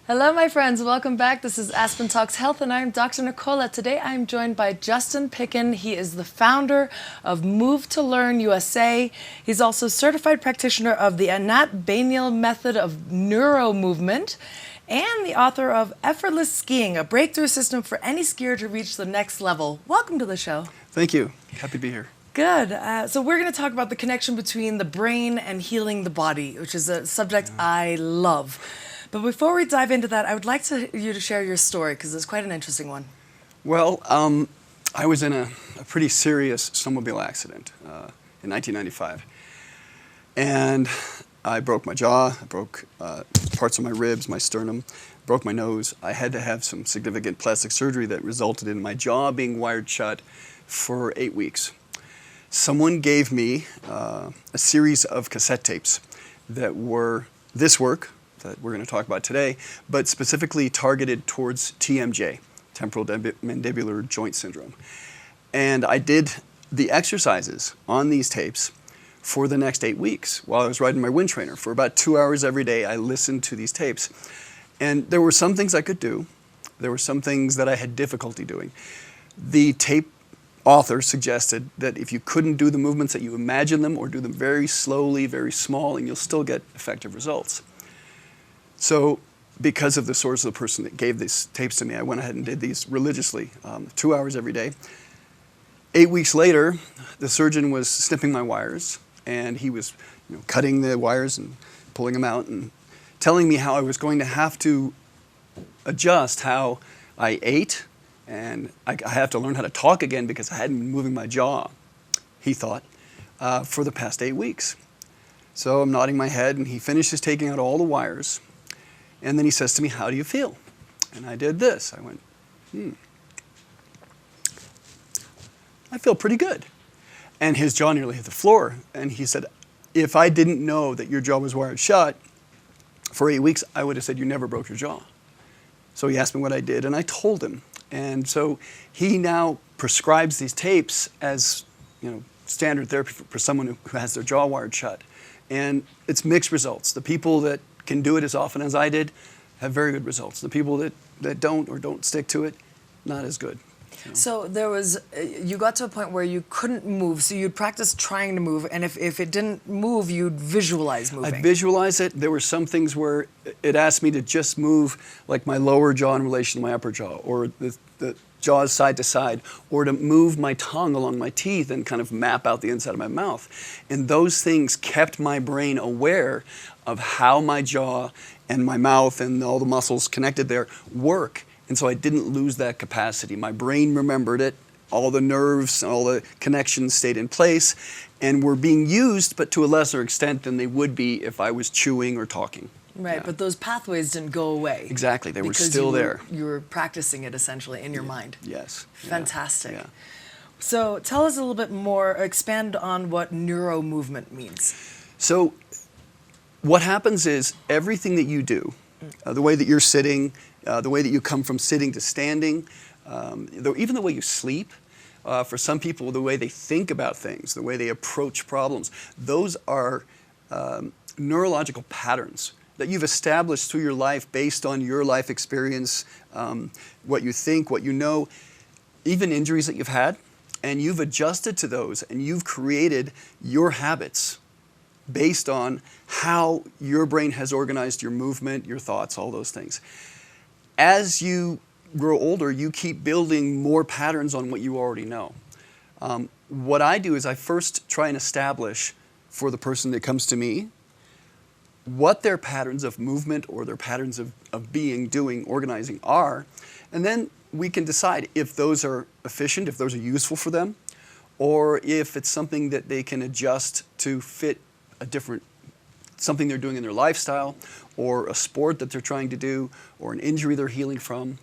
Hello, my friends. Welcome back. This is Aspen Talks Health, and I'm Dr. Nicola. Today, I'm joined by Justin Pitkin. He is the founder of Move to Learn USA. He's also certified practitioner of the Anat Baniel method of Neuro Movement, and the author of Effortless Skiing, a breakthrough system for any skier to reach the next level. Welcome to the show. Thank you. Happy to be here. Good. So we're going to talk about the connection between the brain and healing the body, which is a subject I love. But before we dive into that, I would like you to share your story, because it's quite an interesting one. Well, I was in a pretty serious snowmobile accident in 1995. And I broke my jaw, I broke parts of my ribs, my sternum, broke my nose. I had to have some significant plastic surgery that resulted in my jaw being wired shut for 8 weeks. Someone gave me a series of cassette tapes that were this work that we're going to talk about today, but specifically targeted towards TMJ, temporal mandibular joint syndrome. And I did the exercises on these tapes for the next 8 weeks while I was riding my wind trainer. For about 2 hours every day, I listened to these tapes. And there were some things I could do. There were some things that I had difficulty doing. The tape author suggested that if you couldn't do the movements that you imagine them, or do them very slowly, very small, and you'll still get effective results. So because of the source of the person that gave these tapes to me, I went ahead and did these religiously, 2 hours every day. 8 weeks later, the surgeon was snipping my wires, and he was cutting the wires and pulling them out and telling me how I was going to have to adjust how I ate, and I have to learn how to talk again because I hadn't been moving my jaw, he thought, for the past 8 weeks. So I'm nodding my head, and he finishes taking out all the wires. And then he says to me, "How do you feel?" And I did this. I went, I feel pretty good. And his jaw nearly hit the floor. And he said, "If I didn't know that your jaw was wired shut for 8 weeks, I would have said you never broke your jaw." So he asked me what I did, and I told him. And so he now prescribes these tapes as standard therapy for someone who has their jaw wired shut. And it's mixed results. The people that can do it as often as I did have very good results. The people that don't or don't stick to it, not as good. So you got to a point where you couldn't move, so you'd practice trying to move, and if it didn't move, you'd visualize moving. I'd visualize it. There were some things where it asked me to just move like my lower jaw in relation to my upper jaw, or the jaws side to side, or to move my tongue along my teeth and kind of map out the inside of my mouth. And those things kept my brain aware of how my jaw and my mouth and all the muscles connected there work. And so I didn't lose that capacity. My brain remembered it. All the nerves, all the connections stayed in place and were being used, but to a lesser extent than they would be if I was chewing or talking. Right, but those pathways didn't go away. Exactly, they were still there. You were practicing it essentially in your mind. Yes. Fantastic. Yeah. So tell us a little bit more, expand on what Neuro Movement means. So what happens is everything that you do, the way that you're sitting, the way that you come from sitting to standing, even the way you sleep, for some people, the way they think about things, the way they approach problems, those are neurological patterns that you've established through your life based on your life experience, what you think, what you know, even injuries that you've had, and you've adjusted to those, and you've created your habits based on how your brain has organized your movement, your thoughts, all those things. As you grow older, you keep building more patterns on what you already know. What I do is I first try and establish for the person that comes to me what their patterns of movement or their patterns of being, doing, organizing are, and then we can decide if those are efficient, if those are useful for them, or if it's something that they can adjust to fit something they're doing in their lifestyle, or a sport that they're trying to do, or an injury they're healing from,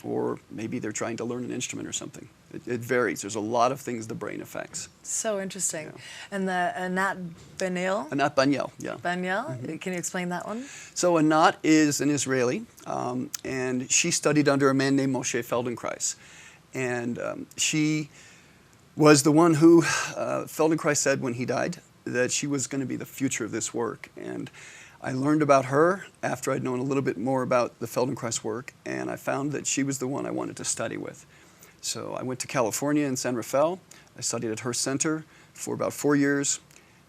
or maybe they're trying to learn an instrument or something. It varies. There's a lot of things the brain affects. So interesting. Yeah. And the Anat Baniel? Anat Baniel, yeah. Baniel? Mm-hmm. Can you explain that one? So Anat is an Israeli, and she studied under a man named Moshe Feldenkrais. And she was the one who Feldenkrais said when he died that she was going to be the future of this work. And I learned about her after I'd known a little bit more about the Feldenkrais work, and I found that she was the one I wanted to study with. So I went to California in San Rafael. I studied at her center for about 4 years,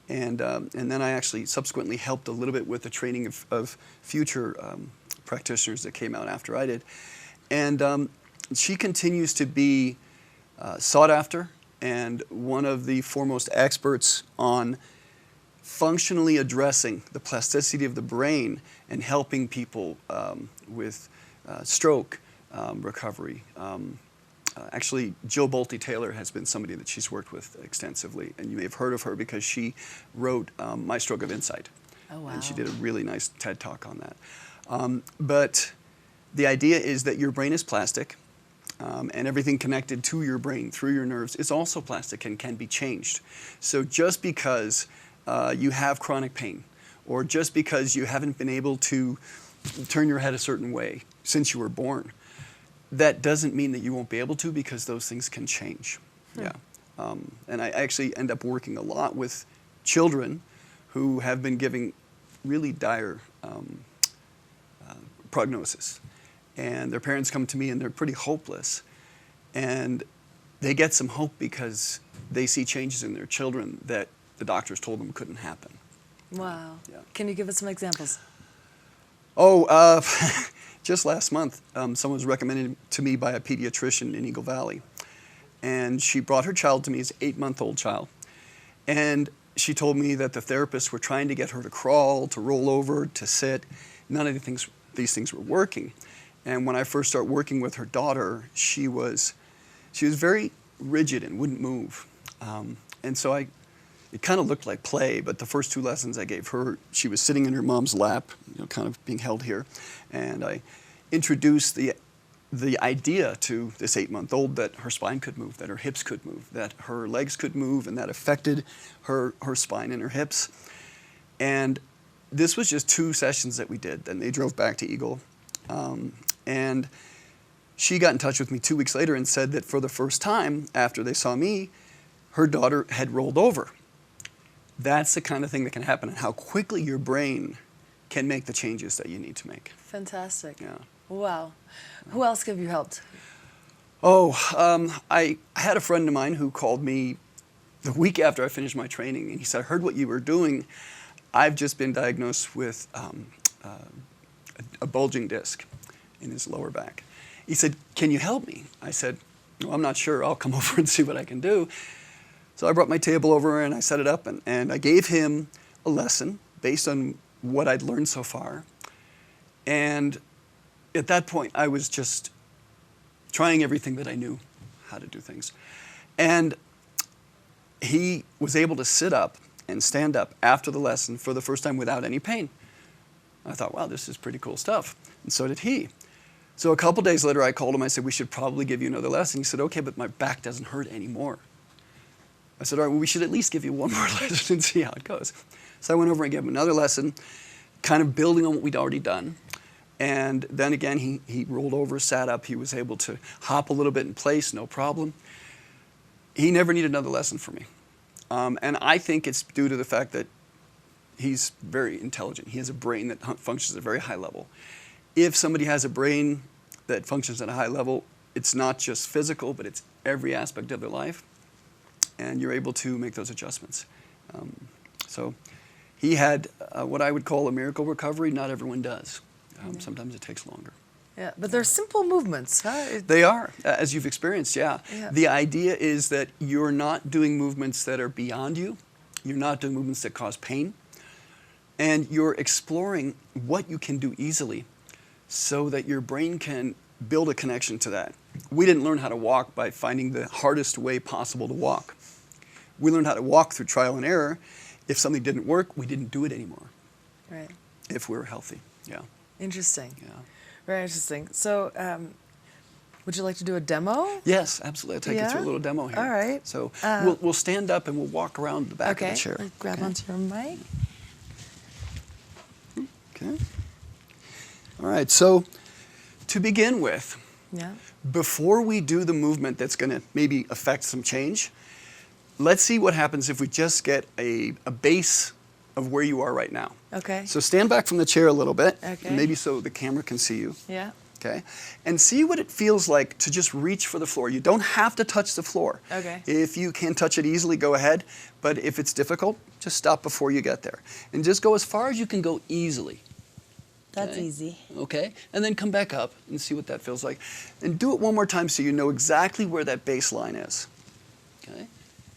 and then I actually subsequently helped a little bit with the training of future practitioners that came out after I did. And she continues to be sought after and one of the foremost experts on functionally addressing the plasticity of the brain and helping people with stroke recovery. Actually, Jill Bolte-Taylor has been somebody that she's worked with extensively, and you may have heard of her because she wrote My Stroke of Insight. Oh, wow. And she did a really nice TED Talk on that. But the idea is that your brain is plastic, and everything connected to your brain through your nerves is also plastic and can be changed. So just because you have chronic pain, or just because you haven't been able to turn your head a certain way since you were born, that doesn't mean that you won't be able to, because those things can change. Yeah. And I actually end up working a lot with children who have been giving really dire prognosis. And their parents come to me and they're pretty hopeless. And they get some hope because they see changes in their children that the doctors told them couldn't happen. Wow. Yeah. Can you give us some examples? Oh, just last month, someone was recommended to me by a pediatrician in Eagle Valley. And she brought her child to me, as an 8-month-old child. And she told me that the therapists were trying to get her to crawl, to roll over, to sit. None of these things were working. And when I first started working with her daughter, she was very rigid and wouldn't move. And so it kind of looked like play, but the first 2 lessons I gave her, she was sitting in her mom's lap, kind of being held here. And I introduced the idea to this 8-month-old that her spine could move, that her hips could move, that her legs could move, and that affected her spine and her hips. And this was just 2 sessions that we did. Then they drove back to Eagle. And she got in touch with me 2 weeks later and said that for the first time after they saw me, her daughter had rolled over. That's the kind of thing that can happen, and how quickly your brain can make the changes that you need to make. Fantastic. Yeah. Wow. Who else have you helped? Oh, I had a friend of mine who called me the week after I finished my training, and he said, I heard what you were doing. I've just been diagnosed with a bulging disc in his lower back. He said, can you help me? I said, well, I'm not sure. I'll come over and see what I can do. So I brought my table over and I set it up, and I gave him a lesson based on what I'd learned so far. And at that point, I was just trying everything that I knew how to do things. And he was able to sit up and stand up after the lesson for the first time without any pain. I thought, wow, this is pretty cool stuff. And so did he. So a couple days later, I called him. I said, we should probably give you another lesson. He said, okay, but my back doesn't hurt anymore. I said, all right, well, we should at least give you one more lesson and see how it goes. So I went over and gave him another lesson, kind of building on what we'd already done. And then again, he rolled over, sat up. He was able to hop a little bit in place, no problem. He never needed another lesson from me. And I think it's due to the fact that he's very intelligent. He has a brain that functions at a very high level. If somebody has a brain that functions at a high level, it's not just physical, but it's every aspect of their life. And you're able to make those adjustments. So he had what I would call a miracle recovery. Not everyone does. Sometimes it takes longer. Yeah, but they're simple movements, huh? They are, as you've experienced, yeah. Yeah. The idea is that you're not doing movements that are beyond you. You're not doing movements that cause pain. And you're exploring what you can do easily so that your brain can build a connection to that. We didn't learn how to walk by finding the hardest way possible to walk. We learned how to walk through trial and error. If something didn't work, we didn't do it anymore. Right. If we were healthy, yeah. Interesting. Yeah. Very interesting. So, would you like to do a demo? Yes, absolutely. I'll take you Yeah? through a little demo here. All right. So we'll stand up and we'll walk around the back of the chair. Okay. Grab onto your mic. Okay. All right. So to begin with, Yeah. before we do the movement that's going to maybe affect some change, let's see what happens if we just get a base of where you are right now. Okay. So stand back from the chair a little bit, Okay. maybe so the camera can see you. Yeah. Okay, and see what it feels like to just reach for the floor. You don't have to touch the floor. Okay. If you can touch it easily, go ahead. But if it's difficult, just stop before you get there. And just go as far as you can go easily. That's Okay? easy. Okay, and then come back up and see what that feels like. And do it one more time so you know exactly where that baseline is. Okay.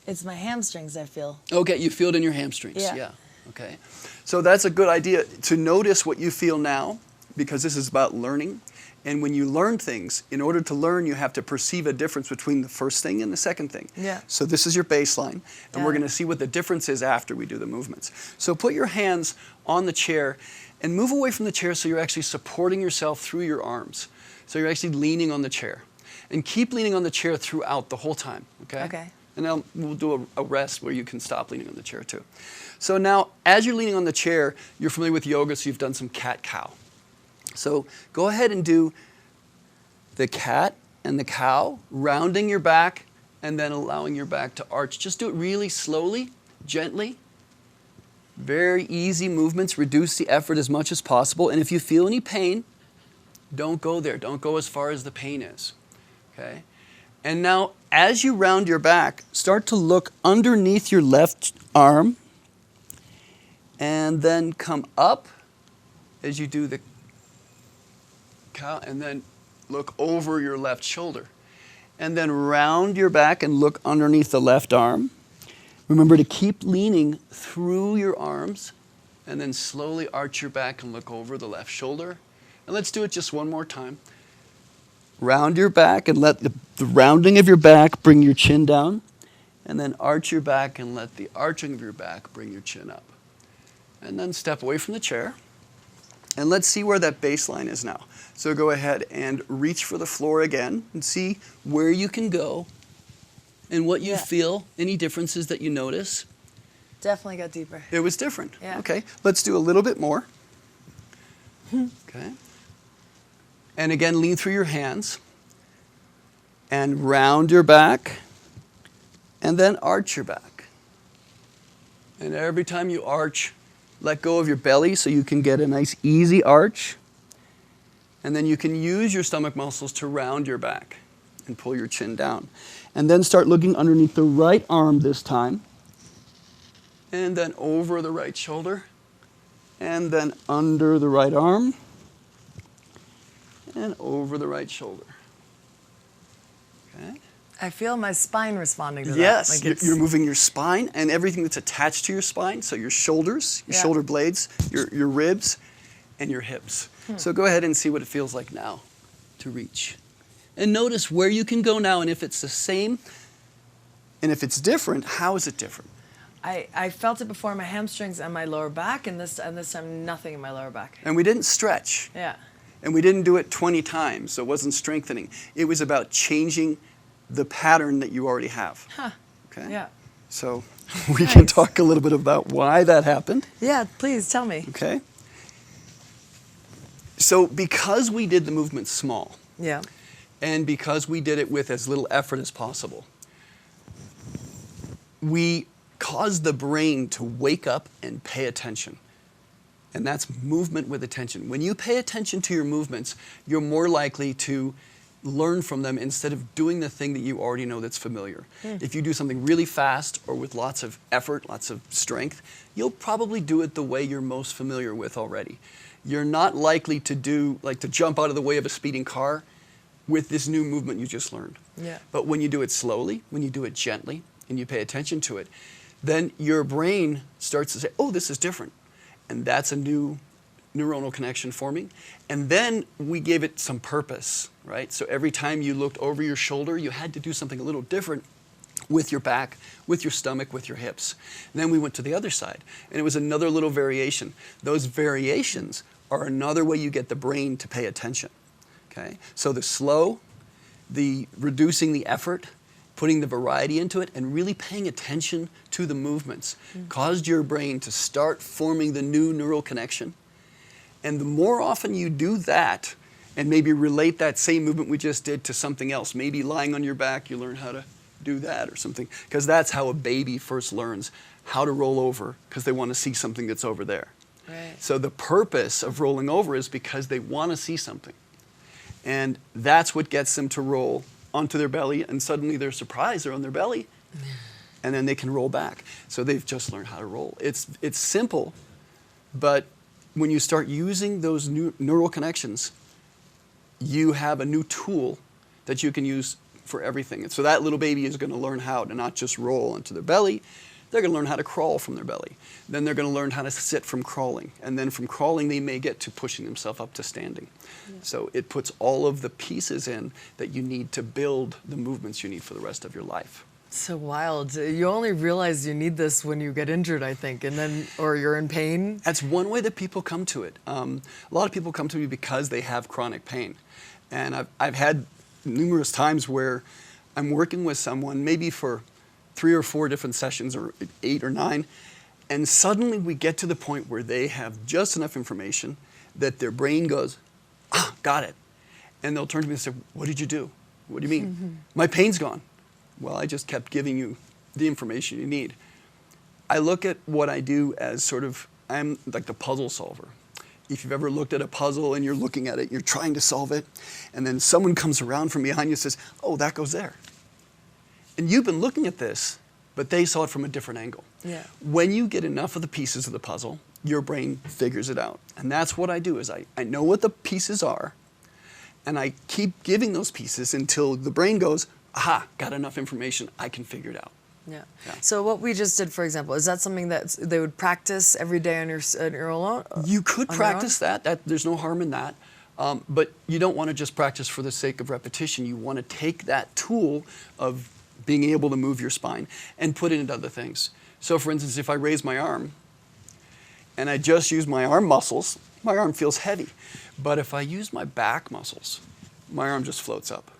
It's my hamstrings, I feel. Okay, you feel it in your hamstrings. Yeah. Okay. So that's a good idea to notice what you feel now, because this is about learning. And when you learn things, in order to learn, you have to perceive a difference between the first thing and the second thing. Yeah. So this is your baseline, and we're Got it. going to see what the difference is after we do the movements. So put your hands on the chair and move away from the chair so you're actually supporting yourself through your arms. So you're actually leaning on the chair. And keep leaning on the chair throughout the whole time, okay? Okay. And then we'll do a rest where you can stop leaning on the chair too. So now, as you're leaning on the chair, you're familiar with yoga, so you've done some cat-cow. So go ahead and do the cat and the cow, rounding your back and then allowing your back to arch. Just do it really slowly, gently. Very easy movements. Reduce the effort as much as possible. And if you feel any pain, don't go there. Don't go as far as the pain is. Okay? And now, as you round your back, start to look underneath your left arm and then come up as you do the cow, and then look over your left shoulder. And then round your back and look underneath the left arm. Remember to keep leaning through your arms, and then slowly arch your back and look over the left shoulder. And let's do it just one more time. Round your back and let the rounding of your back bring your chin down. And then arch your back and let the arching of your back bring your chin up. And then step away from the chair. And let's see where that baseline is now. So go ahead and reach for the floor again and see where you can go and what you feel, any differences that you notice. Definitely got deeper. It was different. Yeah. Okay, let's do a little bit more. Okay. And again, lean through your hands and round your back and then arch your back. And every time you arch, let go of your belly so you can get a nice easy arch. And then you can use your stomach muscles to round your back and pull your chin down. And then start looking underneath the right arm this time. And then over the right shoulder. And then under the right arm. And over the right shoulder. Okay? I feel my spine responding to that. Yes, Like you're moving your spine and everything that's attached to your spine. So your shoulders, your shoulder blades, your ribs, and your hips. So go ahead and see what it feels like now to reach. And notice where you can go now, and if it's the same, and if it's different, how is it different? I felt it before in my hamstrings and my lower back, and this time nothing in my lower back. And we didn't stretch. Yeah. And we didn't do it 20 times, so it wasn't strengthening. It was about changing the pattern that you already have. Huh. Okay? Yeah. So we can talk a little bit about why that happened. Yeah, please tell me. Okay? So because we did the movement small, Yeah. and because we did it with as little effort as possible, we caused the brain to wake up and pay attention. And that's movement with attention. When you pay attention to your movements, you're more likely to learn from them instead of doing the thing that you already know that's familiar. If you do something really fast or with lots of effort, lots of strength, you'll probably do it the way you're most familiar with already. You're not likely to to jump out of the way of a speeding car with this new movement you just learned. Yeah. But when you do it slowly, when you do it gently, and you pay attention to it, then your brain starts to say, oh, this is different. And that's a new neuronal connection forming. And then we gave it some purpose, right? So every time you looked over your shoulder, you had to do something a little different with your back, with your stomach, with your hips. And then we went to the other side, and it was another little variation. Those variations are another way you get the brain to pay attention, okay? So the slow, the reducing the effort, putting the variety into it, and really paying attention to the movements caused your brain to start forming the new neural connection. And the more often you do that, and maybe relate that same movement we just did to something else, maybe lying on your back, you learn how to do that or something, because that's how a baby first learns how to roll over, because they want to see something that's over there. Right. So the purpose of rolling over is because they want to see something. And that's what gets them to roll onto their belly, and suddenly they're surprised they're on their belly, and then they can roll back. So they've just learned how to roll. It's simple, but when you start using those new neural connections, you have a new tool that you can use for everything. And so that little baby is going to learn how to not just roll onto their belly, they're going to learn how to crawl from their belly. Then they're going to learn how to sit from crawling. And then from crawling, they may get to pushing themselves up to standing. Yeah. So it puts all of the pieces in that you need to build the movements you need for the rest of your life. So wild. You only realize you need this when you get injured, I think, and then, or you're in pain. That's one way that people come to it. A lot of people come to me because they have chronic pain. And I've had numerous times where I'm working with someone, maybe for 3 or 4 different sessions, or 8 or 9, and suddenly we get to the point where they have just enough information that their brain goes, ah, got it. And they'll turn to me and say, what did you do? What do you mean? Mm-hmm. My pain's gone. Well, I just kept giving you the information you need. I look at what I do as sort of, I'm like the puzzle solver. If you've ever looked at a puzzle and you're looking at it, you're trying to solve it, and then someone comes around from behind you and says, oh, that goes there. And you've been looking at this, but they saw it from a different angle. Yeah. When you get enough of the pieces of the puzzle, your brain figures it out. And that's what I do, is I know what the pieces are, and I keep giving those pieces until the brain goes, aha, got enough information, I can figure it out. Yeah. So what we just did, for example, is that something that they would practice every day on your own? You could practice that. There's no harm in that. But you don't want to just practice for the sake of repetition. You want to take that tool of being able to move your spine and put it into other things. So for instance, if I raise my arm and I just use my arm muscles, my arm feels heavy. But if I use my back muscles, my arm just floats up.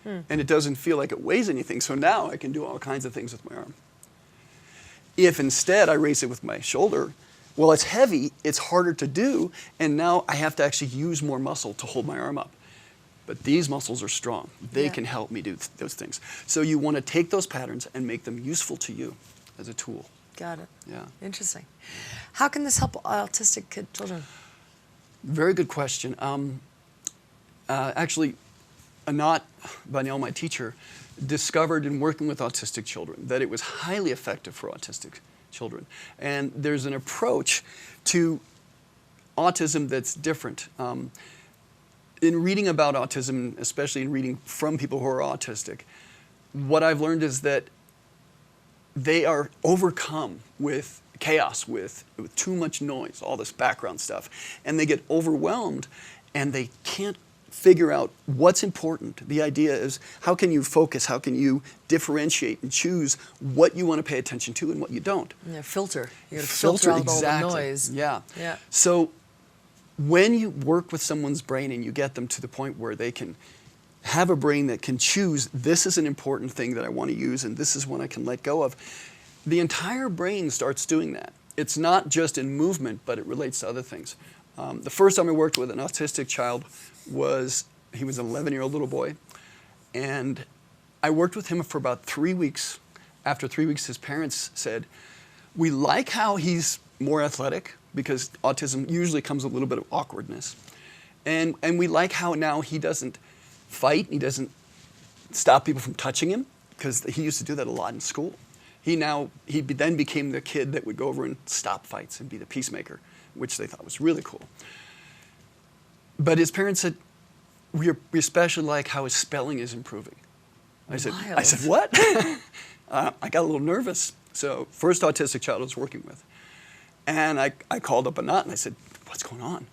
And it doesn't feel like it weighs anything, so now I can do all kinds of things with my arm. If instead I raise it with my shoulder, well, it's heavy, it's harder to do, and now I have to actually use more muscle to hold my arm up. But these muscles are strong. They can help me do those things. So you want to take those patterns and make them useful to you as a tool. Got it. Yeah. Interesting. How can this help autistic children? Very good question. Actually, Anat Banyel, my teacher, discovered in working with autistic children that it was highly effective for autistic children. And there's an approach to autism that's different. In reading about autism, especially in reading from people who are autistic, what I've learned is that they are overcome with chaos, with too much noise, all this background stuff, and they get overwhelmed and they can't figure out what's important. The idea is, how can you focus? How can you differentiate and choose what you want to pay attention to and what you don't? Yeah, filter. You got to filter out all the noise. Yeah. Yeah. So when you work with someone's brain and you get them to the point where they can have a brain that can choose, this is an important thing that I want to use and this is one I can let go of, the entire brain starts doing that. It's not just in movement, but it relates to other things. The first time I worked with an autistic child he was an 11-year-old little boy, and I worked with him for about 3 weeks. After 3 weeks, his parents said, we like how he's more athletic, because autism usually comes with a little bit of awkwardness. And we like how now he doesn't fight, he doesn't stop people from touching him, because he used to do that a lot in school. He then became the kid that would go over and stop fights and be the peacemaker, which they thought was really cool. But his parents said, we especially like how his spelling is improving. I said, what? I got a little nervous. So first autistic child I was working with. And I called up Anat and I said, what's going on?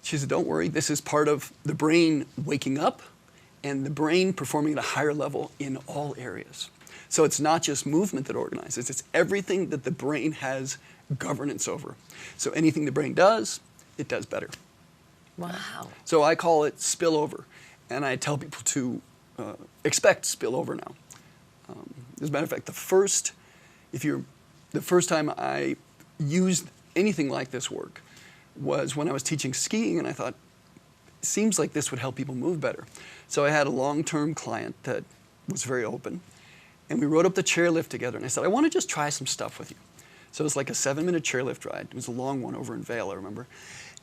She said, don't worry, this is part of the brain waking up and the brain performing at a higher level in all areas. So it's not just movement that organizes, it's everything that the brain has governance over. So anything the brain does, it does better. Wow. So I call it spillover, and I tell people to expect spillover now. As a matter of fact, the first time I used anything like this work was when I was teaching skiing, and I thought, it seems like this would help people move better. So I had a long-term client that was very open, And we rode up the chairlift together, and I said, I want to just try some stuff with you. So it was like a 7-minute chairlift ride. It was a long one over in Vail, I remember.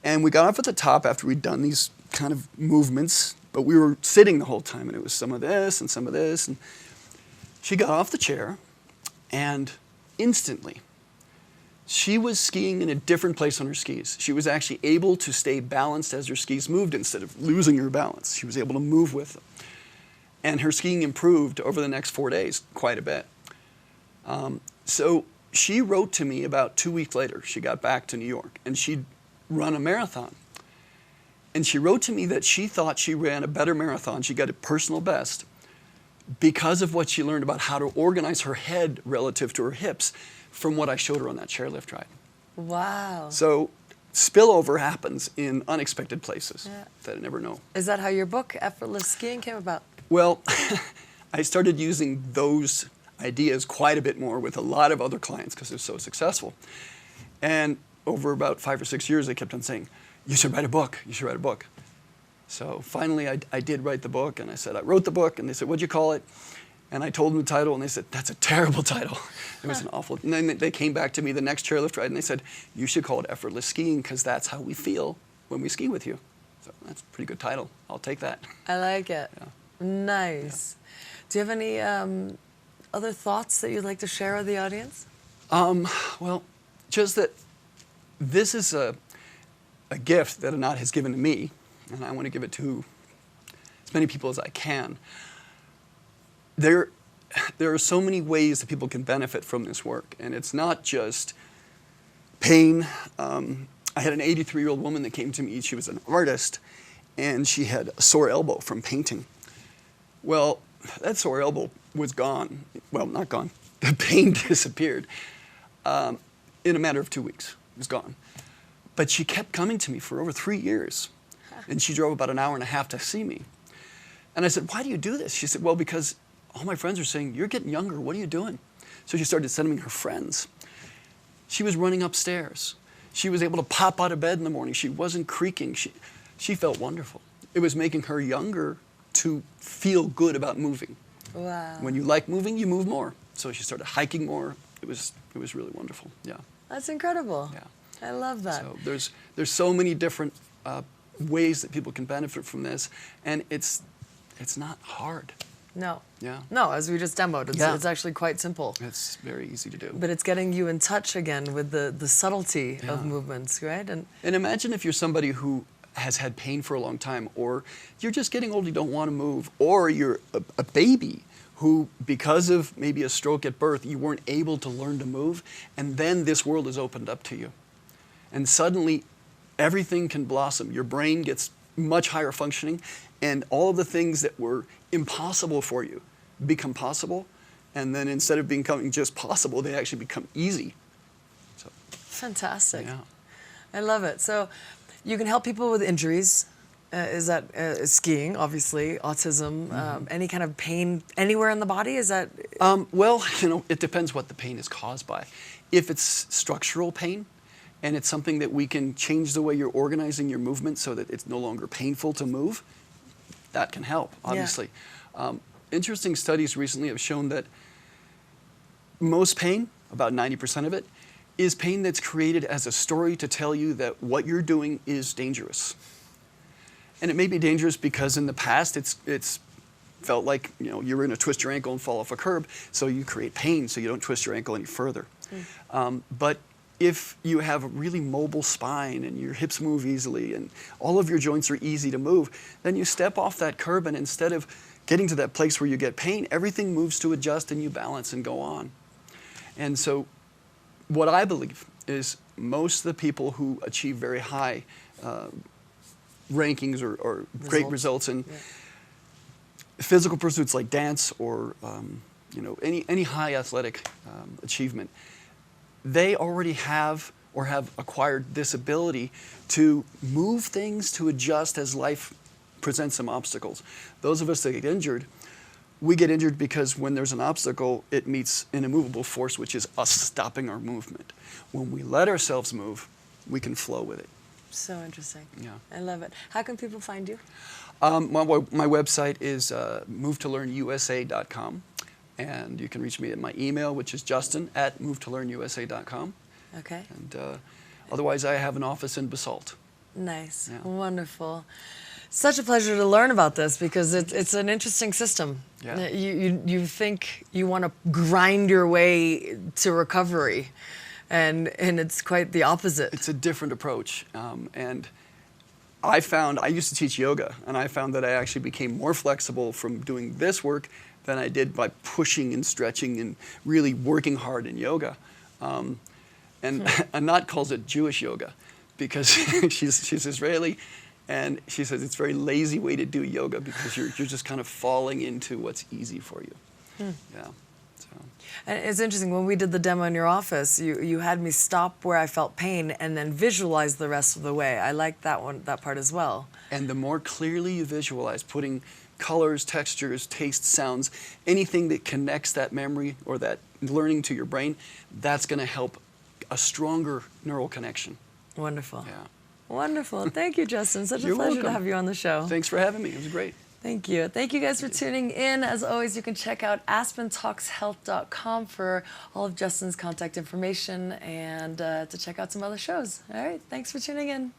And we got off at the top after we'd done these kind of movements, but we were sitting the whole time, and it was some of this and some of this. And she got off the chair, and instantly, she was skiing in a different place on her skis. She was actually able to stay balanced as her skis moved instead of losing her balance. She was able to move with them. And her skiing improved over the next 4 days quite a bit. So she wrote to me about 2 weeks later. She got back to New York, and she'd run a marathon. And she wrote to me that she thought she ran a better marathon. She got a personal best because of what she learned about how to organize her head relative to her hips from what I showed her on that chairlift ride. Wow. So spillover happens in unexpected places that I never know. Is that how your book, Effortless Skiing, came about? Well, I started using those ideas quite a bit more with a lot of other clients because they're so successful. And over about 5 or 6 years, they kept on saying, you should write a book, you should write a book. So finally, I did write the book, and I said, I wrote the book, and they said, what'd you call it? And I told them the title, and they said, that's a terrible title. It was an awful, and then they came back to me the next chairlift ride, and they said, you should call it Effortless Skiing, because that's how we feel when we ski with you. So that's a pretty good title. I'll take that. I like it. Yeah. Nice. Yeah. Do you have any other thoughts that you'd like to share with the audience? Well, just that this is a gift that Anat has given to me, and I want to give it to as many people as I can. There are so many ways that people can benefit from this work, and it's not just pain. I had an 83-year-old woman that came to me. She was an artist, and she had a sore elbow from painting. Well, that sore elbow was gone. Well, not gone. The pain disappeared in a matter of 2 weeks. It was gone. But she kept coming to me for over 3 years, and she drove about an hour and a half to see me. And I said, why do you do this? She said, well, because all my friends are saying, you're getting younger, what are you doing? So she started sending me her friends. She was running upstairs. She was able to pop out of bed in the morning. She wasn't creaking. She felt wonderful. It was making her younger to feel good about moving. Wow. When you like moving, you move more. So she started hiking more. It was really wonderful, yeah. That's incredible. Yeah. I love that. So there's so many different ways that people can benefit from this, and it's not hard. No. Yeah. No, as we just demoed, it's actually quite simple. It's very easy to do. But it's getting you in touch again with the subtlety of movements, right? And imagine if you're somebody who has had pain for a long time, or you're just getting old, you don't want to move, or you're a baby who, because of maybe a stroke at birth, you weren't able to learn to move, and then this world is opened up to you. And suddenly, everything can blossom. Your brain gets much higher functioning, and all of the things that were impossible for you become possible, and then instead of becoming just possible, they actually become easy. So, fantastic. Yeah. I love it. So you can help people with injuries. Is that skiing, obviously, autism, any kind of pain anywhere in the body? Is that? Well, it depends what the pain is caused by. If it's structural pain, and it's something that we can change the way you're organizing your movement so that it's no longer painful to move, that can help, obviously. Yeah. Interesting studies recently have shown that most pain, about 90% of it, is pain that's created as a story to tell you that what you're doing is dangerous. And it may be dangerous because in the past it's felt like you were going to twist your ankle and fall off a curb, so you create pain so you don't twist your ankle any further. But if you have a really mobile spine and your hips move easily and all of your joints are easy to move, then you step off that curb, and instead of getting to that place where you get pain, everything moves to adjust and you balance and go on. And so what I believe is most of the people who achieve very high rankings or great results in physical pursuits like dance or any high athletic achievement, they already have or have acquired this ability to move things, to adjust as life presents some obstacles. Those of us that get injured, we get injured because when there's an obstacle, it meets an immovable force, which is us stopping our movement. When we let ourselves move, we can flow with it. So interesting. Yeah. I love it. How can people find you? My website is movetolernUSA.com. And you can reach me at my email, which is justin@movetolearnusa.com. Okay. And otherwise, I have an office in Basalt. Nice. Yeah. Wonderful. Such a pleasure to learn about this because it's an interesting system. Yeah. You think you want to grind your way to recovery, and it's quite the opposite. It's a different approach. And I used to teach yoga, and I found that I actually became more flexible from doing this work than I did by pushing and stretching and really working hard in yoga. And Anat calls it Jewish yoga because she's Israeli, and she says it's a very lazy way to do yoga because you're just kind of falling into what's easy for you. Yeah. So. And it's interesting, when we did the demo in your office, you had me stop where I felt pain and then visualize the rest of the way. I liked that part as well. And the more clearly you visualize, putting colors, textures, tastes, sounds, anything that connects that memory or that learning to your brain, that's going to help a stronger neural connection. Wonderful. Yeah. Wonderful. Thank you, Justin. Such a You're pleasure welcome. to have you on the show. Thanks for having me. It was great. Thank you. Thank you guys for tuning in. As always, you can check out aspentalkshealth.com for all of Justin's contact information and to check out some other shows. All right. Thanks for tuning in.